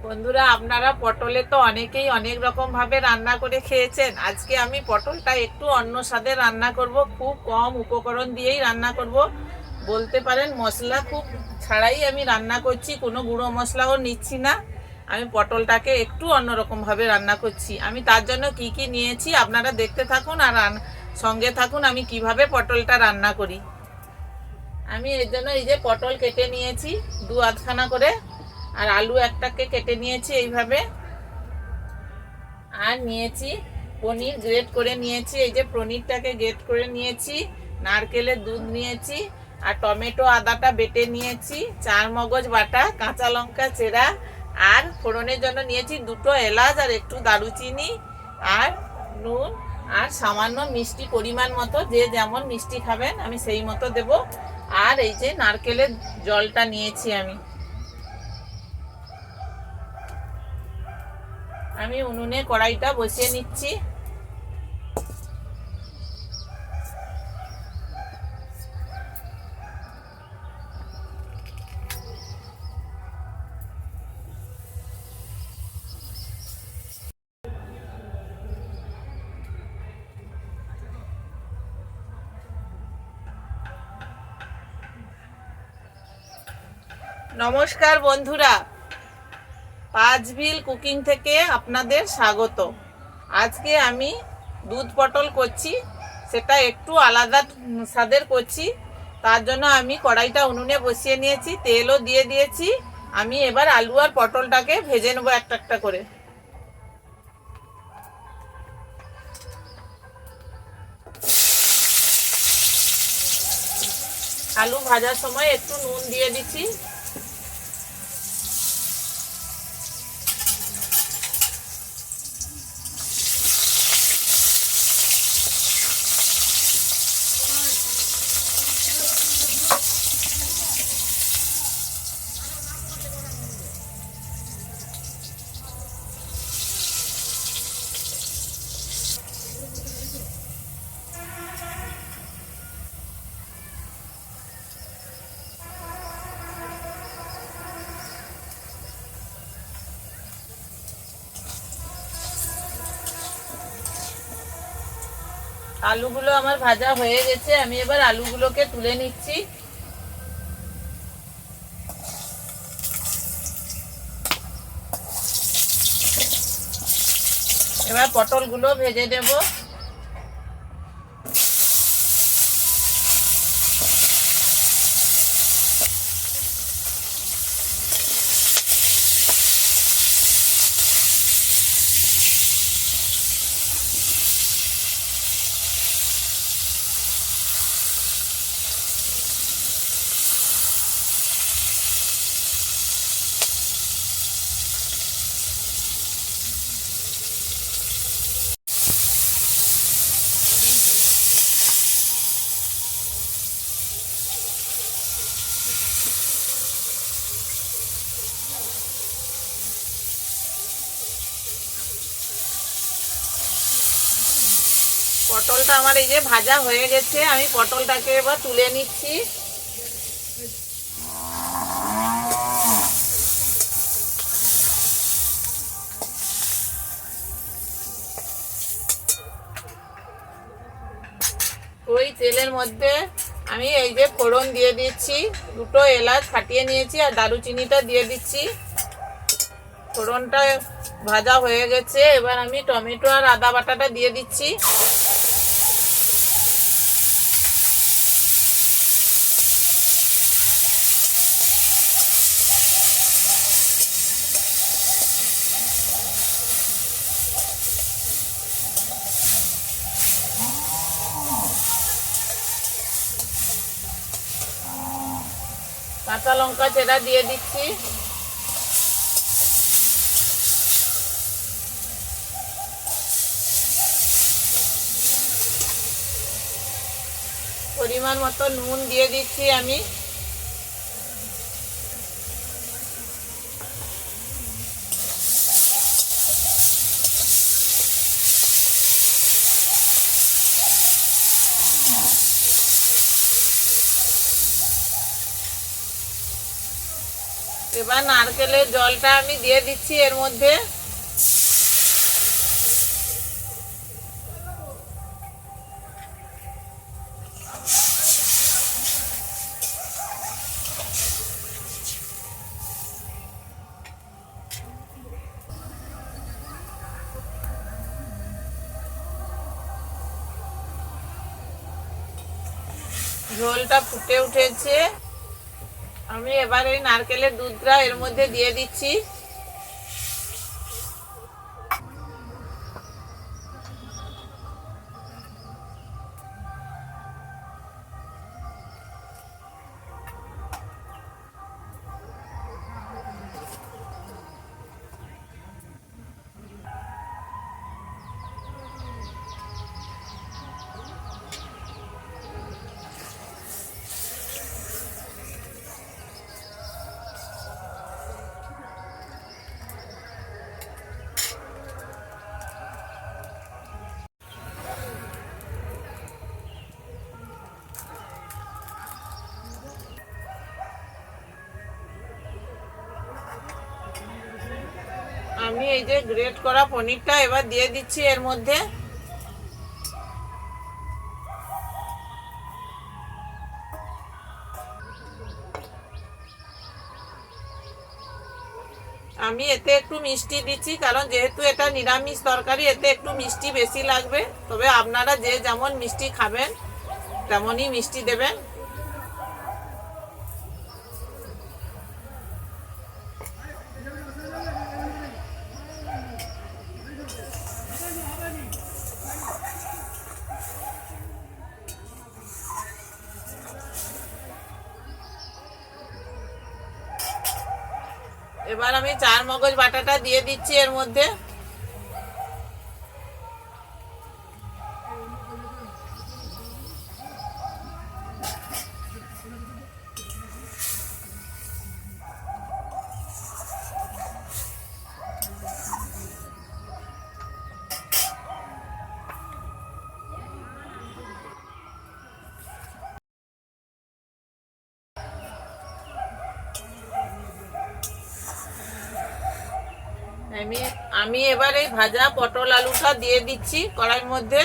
বন্ধুরা, আপনারা পটলে তো অনেকেই অনেক রকম ভাবে রান্না করে খেয়েছেন। আজকে আমি পটলটা একটু অন্য স্বাদে রান্না করব, খুব কম উপকরণ দিয়েই রান্না করব। বলতে পারেন মশলা খুব ছাড়াই আমি রান্না করছি, কোনো গুঁড়ো মশলাও নিচ্ছি না। আমি পটলটাকে একটু অন্যরকম ভাবে রান্না করছি। আমি তার জন্য কি কি নিয়েছি আপনারা দেখতে থাকুন আর সঙ্গে থাকুন আমি কিভাবে পটলটা রান্না করি। আমি এর জন্য এই যে পটল কেটে নিয়েছি দু আধখানা করে, আর আলু একটাকে কেটে নিয়েছি এইভাবে, আর নিয়েছি পনির গ্রেট করে নিয়েছি। এই যে পনিরটাকে গ্রেট করে নিয়েছি, নারকেলের দুধ নিয়েছি, আর টমেটো আদাটা বেটে নিয়েছি, চার মগজ বাটা, কাঁচা লঙ্কা চেরা, আর ফোড়নের জন্য নিয়েছি দুটো এলাচ আর একটু দারুচিনি, আর নুন, আর সামান্য মিষ্টি পরিমাণ মতো, যে যেমন মিষ্টি খাবেন আমি সেই মতো দেব। আর এই যে নারকেলের জলটা নিয়েছি আমি উনুনে কড়াইটা বসিয়ে নিচ্ছি। নমস্কার বন্ধুরা, পাঁচবিল কুকিং থেকে আপনাদের স্বাগত। আজকে আমি দুধ পটল করছি, সেটা একটু আলাদা স্বাদের করছি। তার জন্য আমি কড়াইটা উনুনে বসিয়ে নিয়েছি, তেলও দিয়ে দিয়েছি। আমি এবার আলু আর পটলটাকে ভেজে নেবো একটা একটা করে। আলু ভাজার সময় একটু নুন দিয়ে দিচ্ছি। আলুগুলো আমার ভাজা হয়ে গেছে, আমি এবার আলুগুলোকে তুলে নিচ্ছি। এবার পটলগুলো ভেজে নেব। পটলটা আমার এই যে ভাজা হয়ে গেছে, আমি পটলটাকে এবার তুলে নিচ্ছি। ওই তেলের মধ্যে আমি এই যে ফোড়ন দিয়ে দিচ্ছি, দুটো এলাচ ফাটিয়ে নিয়েছি আর দারুচিনিটা দিয়ে দিচ্ছি। ফোড়নটা ভাজা হয়ে গেছে, এবার আমি টমেটো আর আদা বাটাটা দিয়ে দিচ্ছি। কাঁচা লঙ্কা চেরা দিয়ে দিচ্ছি। পরিমাণ মতো নুন দিয়ে দিচ্ছি আমি। এবার নারকেলের জলটা আমি দিয়ে দিচ্ছি এর মধ্যে। ঝোলটা ফুটে উঠেছে, আমি এবার এই নারকেলের দুধটা এর মধ্যে দিয়ে দিচ্ছি। আমি এই যে গ্রেট করা পনিরটা এবার দিয়ে দিচ্ছি এর মধ্যে। আমি এতে একটু মিষ্টি দিচ্ছি, কারণ যেহেতু এটা নিরামিষ তরকারি এতে একটু মিষ্টি বেশি লাগবে। তবে আপনারা যে যেমন মিষ্টি খাবেন তেমনই মিষ্টি দেবেন। এবার আমি চার মগজ বাটাটা দিয়ে দিচ্ছি এর মধ্যে। আমি এবার এই ভাজা পটল আলুটা দিয়ে দিচ্ছি কড়াইয়ের মধ্যে।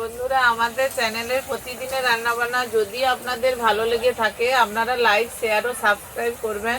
বন্ধুরা, আমাদের চ্যানেলের প্রতিদিনের রান্নাবান্না যদি আপনাদের ভালো লেগে থাকে আপনারা লাইক, শেয়ার ও সাবস্ক্রাইব করবেন।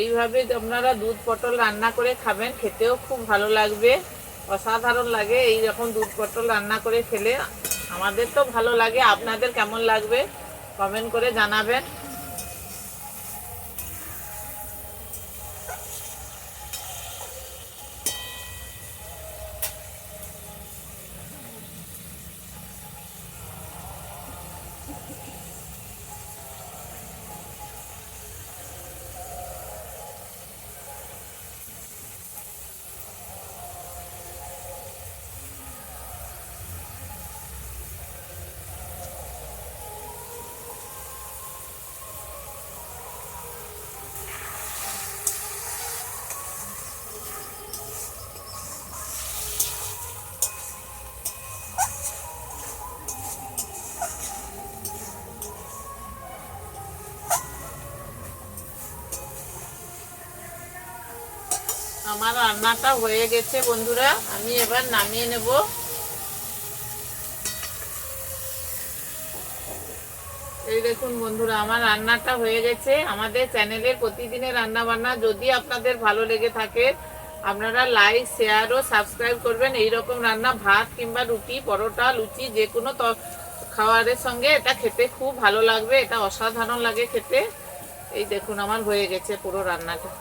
এইভাবে আপনারা দুধ পটল রান্না করে খাবেন, খেতেও খুব ভালো লাগবে, অসাধারণ লাগে। এই রকম দুধ পটল রান্না করে খেলে আমাদের তো ভালো লাগে, আপনাদের কেমন লাগবে কমেন্ট করে জানাবেন। আমার রান্নাটা হয়ে গেছে বন্ধুরা, আমি এবার নামিয়ে নেব। এই দেখুন বন্ধুরা, আমার রান্নাটা হয়ে গেছে। আমাদের চ্যানেলের প্রতিদিনের রান্না বান্না যদি আপনাদের ভালো লেগে থাকে আপনারা লাইক, শেয়ার ও সাবস্ক্রাইব করবেন। এই রকম রান্না ভাত কিংবা রুটি, পরোটা, লুচি যে কোনো খাবারের সঙ্গে এটা খেতে খুব ভালো লাগবে, এটা অসাধারণ লাগে খেতে। এই দেখুন আমার হয়ে গেছে পুরো রান্নাটা।